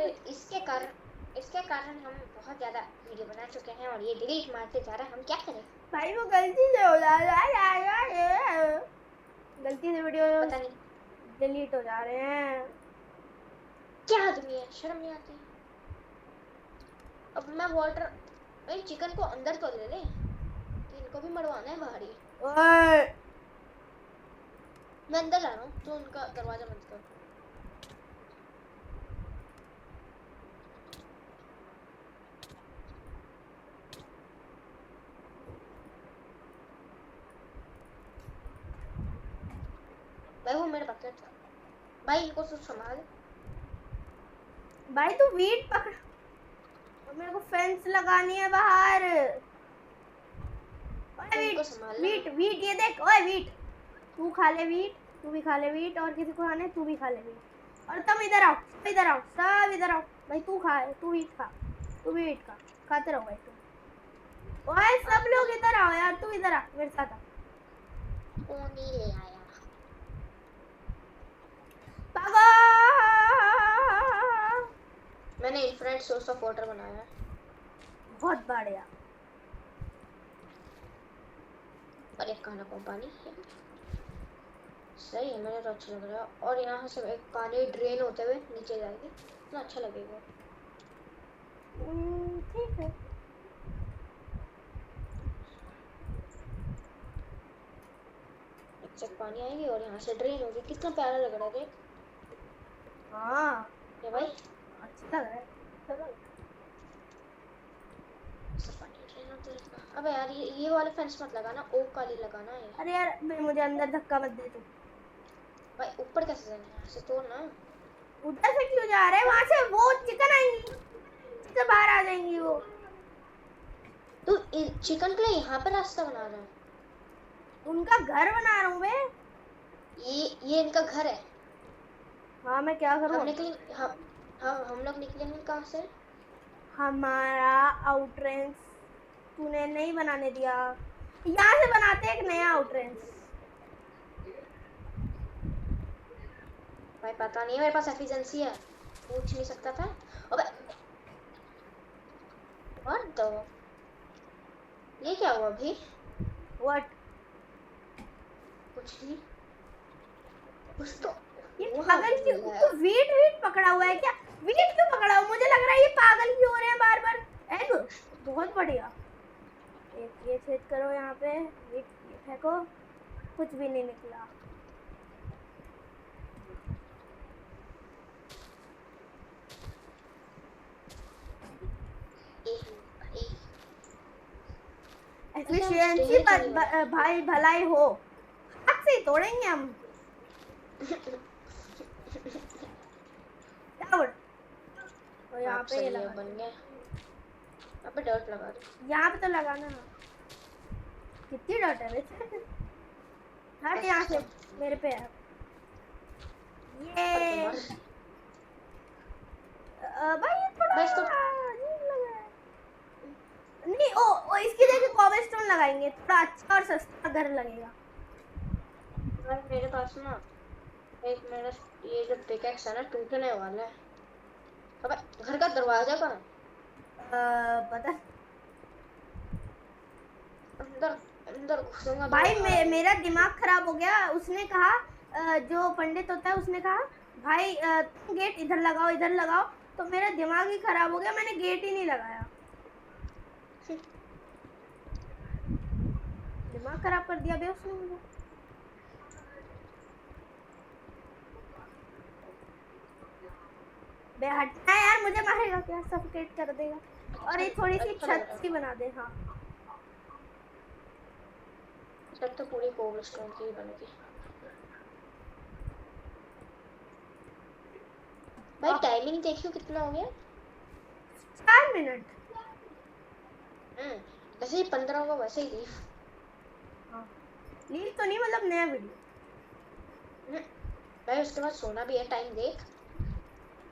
इसके कारण हम बहुत ज़्यादा वीडियो बना चुके हैं और ये डिलीट मारते जा रहा है। हम क्या करें भाई? वो गलती से हो जा रहा है, गलती से वीडियो पता नहीं डिलीट हो जा रहे हैं। क्या आदमी है, शर्म नहीं आती। अब मैं वाटर चिकन को अंदर तो ले ले, इनको भी मरवाना है बाहर ही। ओए मैं अंदर जा रहा हूँ, तो उनका दरवाजा बंद कर। भाई वो मेरे बकेट था भाई, इनको तो संभाल। भाई तू वीट पकड़, और मेरे को फेंस लगानी है बाहर। ओए इनको वीट संभाल वीट वीट, ये देख। ओए वीट, तू खा ले वीट, तू भी खा ले वीट, और किसी को खाने तू भी खा ले वीट। और तुम इधर आओ, इधर आओ, सब इधर आओ। भाई तू खा, तू वीट खा, तू भी वीट खा, खाते रहो भाई तुम। ओए सब लोग इधर आओ यार, तू इधर आ मेरे साथ आ। वो नहीं ले आया। पागल, मैंने इन्फिनिट सोर्स ऑफ वाटर बनाया है। बहुत बढ़िया। और एक खाना को पानी है, सही है, मुझे तो अच्छा लग रहा है। और यहाँ से एक पानी ड्रेन होते हुए नीचे जाएगी, इतना अच्छा लगेगा। ठीक है। एक पानी आएगी और यहाँ से ड्रेन होगी, कितना प्यारा लग रहा है देख। हाँ ये भाई अच्छा लग रहा है, चलो। पानी ड्रेन होते रहेगा। अबे यार ये वाले फेंस मत लगाना, ओक वाली लगाना है। अरे यार मुझे अंदर धक्का मत दे तू। भाई ऊपर कैसे जाना है, यहाँ से तोड़ ना। उधर से क्यों जा रहे हैं? वहां से वो चिकन आएंगी, चिकन बाहर आ जाएंगी वो। तू चिकन के लिए यहाँ पर रास्ता बना रहा है? उनका घर बना रहा हूँ मैं। ये इनका घर है। हाँ मैं क्या करूँ? हम लोग निकलेंगे कहाँ से? हमारा आउटरेंस तूने नहीं बनाने दिया, यहाँ से बनाते एक नया आउटरेंस। भाई पता नहीं है, मेरे पास एफिशिएंसी है, पूछ नहीं सकता था। अबे व्हाट द, ये क्या हुआ अभी? व्हाट? कुछ नहीं, कुछ तो ये पागल क्यों? तो वीट वीट पकड़ा हुआ है क्या? वीट क्यों पकड़ा हुआ? मुझे लग रहा है ये पागल क्यों हो रहे हैं बार बार। एग बहुत बढ़िया। एक ये छेद करो यहाँ पे, वीट ये फेंको, कुछ भी नहीं निकला। एफिशिएंसी पर भाई भलाई हो, हाथ से ही तोड़ेंगे हम। तो यहाँ पे ये लगा बन गया, यहाँ पे डर्ट लगा दो। यहाँ पे तो लगाना है। कितनी डर्ट है वैसे? हट यहाँ से, मेरे पे है ये। भाई ये थोड़ा अजीब लग रहा है। नहीं ओ इसकी जगह कॉबलस्टोन लगाएंगे, थोड़ा अच्छा और सस्ता घर लगेगा। मेरे पास ना एक मेरा ये जो पिकैक्स है ना टूटने वाला है। अबे घर का दरवाजा कहाँ? पता अंदर अंदर घुसूंगा भाई मेरा दिमाग खराब हो गया। उसने कहा जो पंडित होता है उसने कहा भाई तुम गेट इधर लगाओ इधर लगाओ, तो मेरा दिमाग ही खराब हो गया, मैंने गेट ही नहीं लगाया। दिमाग खराब कर दिया बे उसने मुझे। बे हटना है यार, मुझे मारेगा क्या, सफोकेट कर देगा। और ये थोड़ी सी छत सी बना दे। हाँ छत तो पूरी कोबलस्टोन की ही बनेगी। भाई टाइमिंग देखियो कितना हो गया? 4 मिनट। ऐसे ही 15 होगा वैसे ही लीव। हाँ लीव तो नहीं, मतलब नया वीडियो। भाई उसके बाद सोना भी है, टाइम देख।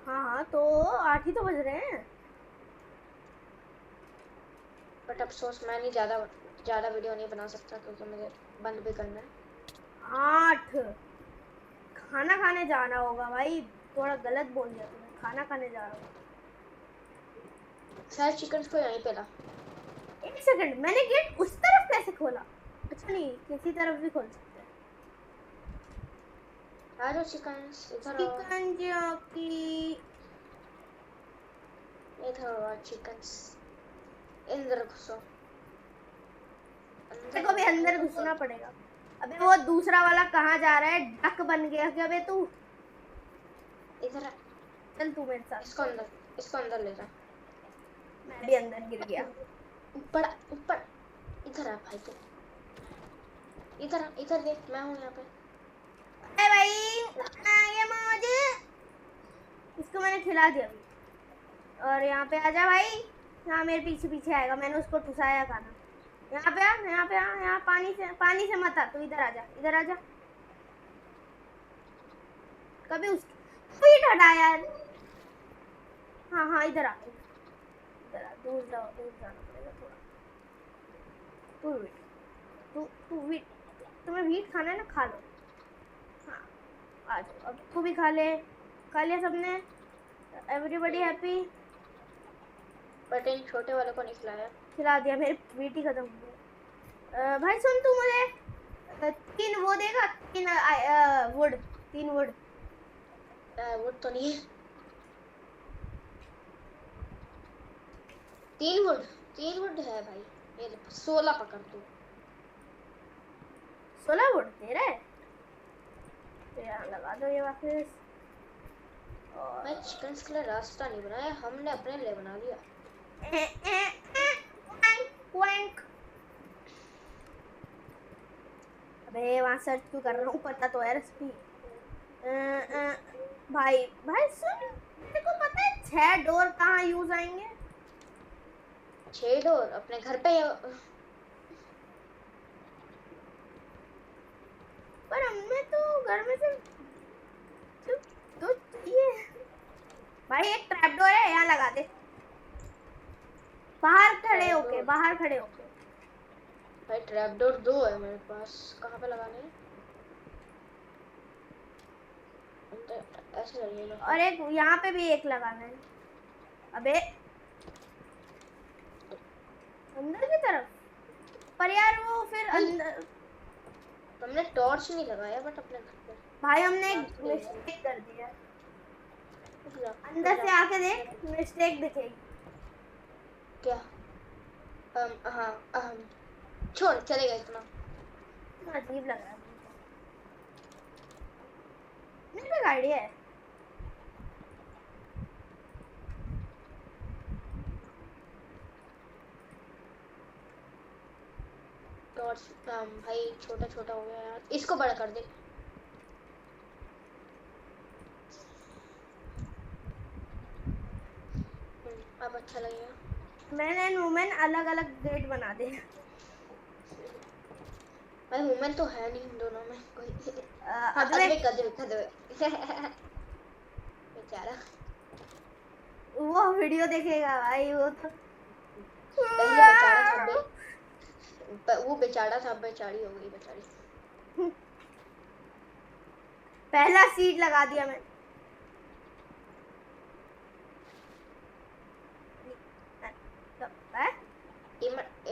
हाँ तो 8 ही तो बज रहे हैं। बट अफसोस मैं नहीं ज़्यादा वीडियो नहीं बना सकता क्योंकि मुझे बंद भी करना है। 8 खाना खाने जाना होगा भाई, थोड़ा गलत बोल दिया तुमने, खाना खाने जा रहा हूँ। सारे चिकन को यहीं पे ला। एक सेकंड, मैंने गेट उस तरफ कैसे खोला? अच्छा नहीं, किसी तरफ भी खोल सकते हैं। आ जाओ चिकन, इधर आओ, चिकन जॉकी। इधर आओ चिकन, अंदर घुसो। मेरे को भी अंदर घुसना पड़ेगा। अबे वो दूसरा वाला कहाँ जा रहा है? डक बन गया क्या बे तू? इधर आ, चल तू मेरे साथ। इसको अंदर ले जा। मैं भी अंदर गिर गया। ऊपर ऊपर, इधर आ भाई तू, इधर देख, मैं हूँ यहाँ पे। अरे भाई आगे मौज। इसको मैंने खिला दिया अभी। और यहाँ पे आजा भाई, यहाँ मेरे पीछे पीछे आएगा। मैंने उसको ठुसाया खाना। यहाँ पे आ, यहाँ पे आ, यहाँ पानी से मत आ, तू इधर आजा, इधर आजा। कभी उसकी फीट हटा यार। हाँ हाँ इधर आ, इधर आ, दूर जाओ, दूर जाना पड़ेगा थोड़ा। तू वीट, तू वीट, तुम्हें वीट खाना है ना, खा लो। हाँ आ जाओ, अब तू भी खा लिया सबने। Everybody happy. बट इन छोटे वाले को नहीं खिलाया। खिला दिया, मेरे वीट ही खत्म हो गया। भाई सुन, तू मुझे 3 वो देगा, 3 वुड, 3 वुड। वुड तो नहीं है, 3 वुड है भाई। ये 16 पकड़ तू। 16 वुड दे रहा है तो यहाँ लगा दो ये वापस। मैं चिकन के लिए रास्ता नहीं बनाया, हमने अपने लिए बना लिया। अबे वहाँ सर्च क्यों कर रहा हूँ, पता तो है रेसिपी। भाई भाई सुन, मेरे को पता है 6 डोर कहाँ यूज आएंगे। 6 डोर अपने घर पे पर हमने तो घर में से तो ये भाई एक ट्रैप डोर है, यहाँ लगा दे। बाहर खड़े होके भाई ट्रैप डोर 2 है मेरे पास, कहाँ पे लगाने हैं? ऐसे लगेगा। और एक यहाँ पे भी एक लगाना है। अबे अंदर की तरफ, पर यार वो फिर अंदर। हमने टॉर्च नहीं लगाया बट अपने घर पे। भाई हमने एक मिस्टेक कर दिया। अंदर से आके देख, मिस्टेक दिखेगी क्या? हाँ छोड़, चलेगा इतना। अजीब लग रहा है। मेरे पे आइडिया है। टॉर्च भाई छोटा छोटा हो गया यार, इसको बड़ा कर दे। अब अच्छा लगेगा। मैंने वुमेन अलग अलग गेट बना दे। भाई वुमेन तो है नहीं इन दोनों में कोई। कदवे बेचारा वो वीडियो देखेगा भाई, वो तो पहले बेचारा था, वो बेचारा था, बेचारी हो गई बेचारी। पहला सीड लगा दिया मैं।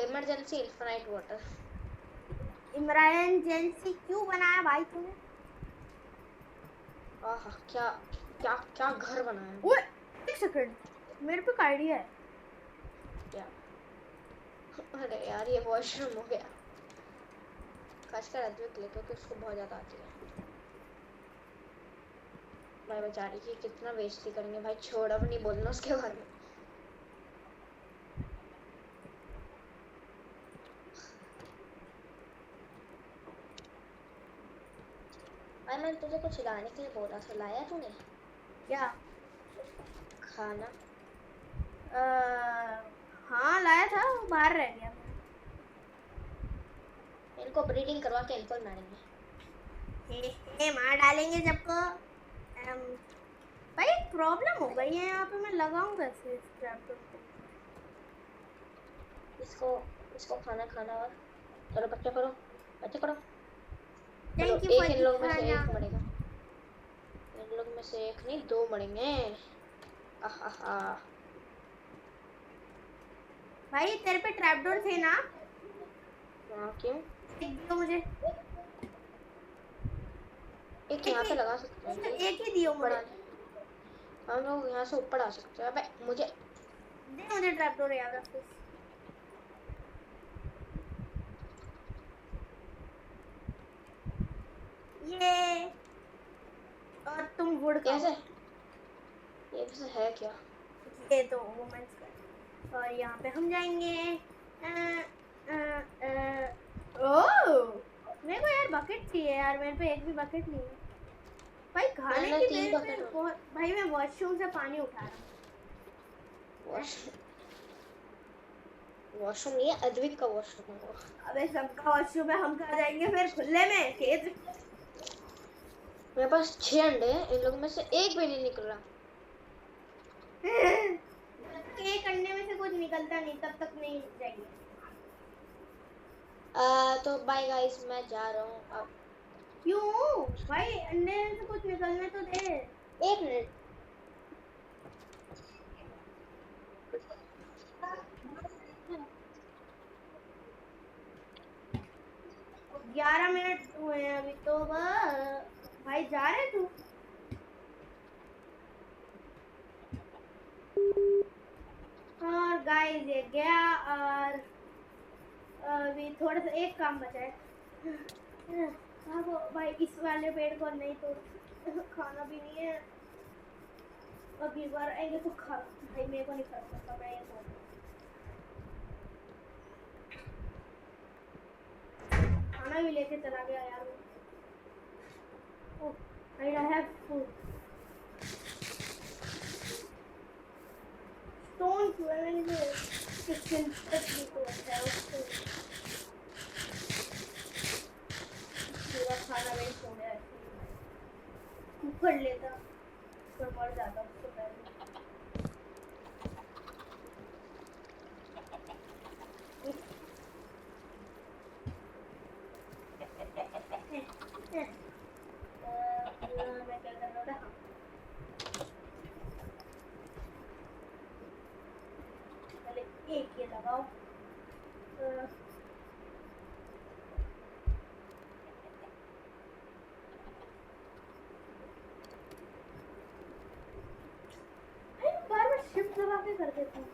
Emergency infinite water. इमरजेंसी क्यों बनाया भाई तूने? आहा क्या क्या क्या घर बनाया। ओए एक सेकंड, मेरे पे आइडिया है। क्या? अरे यार ये वॉशरूम हो गया। खासकर अद्वैत के लिए, क्योंकि उसको बहुत ज़्यादा आती है। भाई बेचारी की कितना बेइज्जती करेंगे भाई, छोड़, अब नहीं बोलना उसके बारे में। भाई मैंने तुझे कुछ लाने के लिए बोला था, लाया तूने? क्या खाना? हाँ लाया था, बाहर रह गया। इनको ब्रीडिंग करवा के इनको मारेंगे। मार डालेंगे सबको। भाई प्रॉब्लम हो गई है यहाँ पे, मैं लगाऊं कैसे इस ट्रैप को? इसको खाना और चलो बच्चे करो। थैंक यू एक इन लोग में से एक मरेगा। इन लोग में से एक नहीं, 2 मरेंगे। आहा भाई तेरे पे ट्रैपडोर थे ना? हाँ क्यों? एक दियो मुझे। एक यहाँ पे लगा सकते हैं ठीक? एक ही दियो ऊपर मुझे। हम लोग यहाँ से ऊपर आ सकते हैं। अबे मुझे दे मुझे ट्रैपडोर याद रख। ये और तुम वुड खाओ। कैसे? ये वैसे है क्या? ये तो वुमेन्स का। और यहाँ पे हम जाएंगे। ओह मेरे को यार बकेट चाहिए यार, मेरे पे एक भी बकेट नहीं है। भाई खाने मैंने की 3 देर बकेट में बहुत। भाई मैं वॉशरूम से पानी उठा रहा हूँ। वॉशरूम नहीं है, अद्विक का वॉशरूम है वो। अबे सबका वॉशरूम है, हम कहाँ जाएंगे फिर खुले में खेत? मेरे पास 6 अंडे हैं, इन लोगों में से एक भी नहीं निकल रहा। जब तक एक अंडे में से कुछ निकलता नहीं तब तक नहीं जाएंगे। तो बाय गाइस, मैं जा रहा हूँ अब। क्यों भाई, अंडे में से कुछ निकलने तो दे। एक मिनट। 11 मिनट हुए हैं अभी तो भाई जा रहे तू? और गाइस ये गया और अभी थोड़ा सा एक काम बचा है। भागो भाई, इस वाले पेड़ को नहीं तो खाना भी नहीं है। अगली बार आएंगे तो खा। भाई मेरे को नहीं खा सकता मैं ये तो। खाना भी लेके चला गया यार वो। ओह आई हैव फूड। स्टोन क्यों है मैंने जो किचन तक भी तो अच्छा है उसको। पूरा खाना वेस्ट हो गया। ऊपर लेता तो मर जाता उससे पहले। मैं क्या कर रहा था? पहले एक ये लगाओ। बार बार शिफ्ट दबा के कर देता हूँ।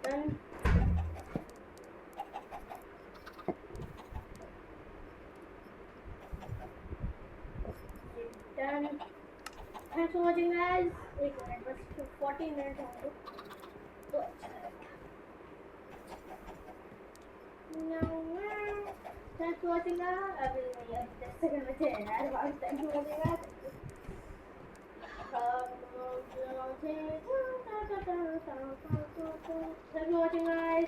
Done. Done. Thanks for watching guys. एक मिनट बस 40 मिनट होंगे तो अच्छा रहेगा। Thanks for watching guys. अभी नहीं अब 10 सेकंड बचे हैं यार। Thanks for watching guys. Thanks for watching guys.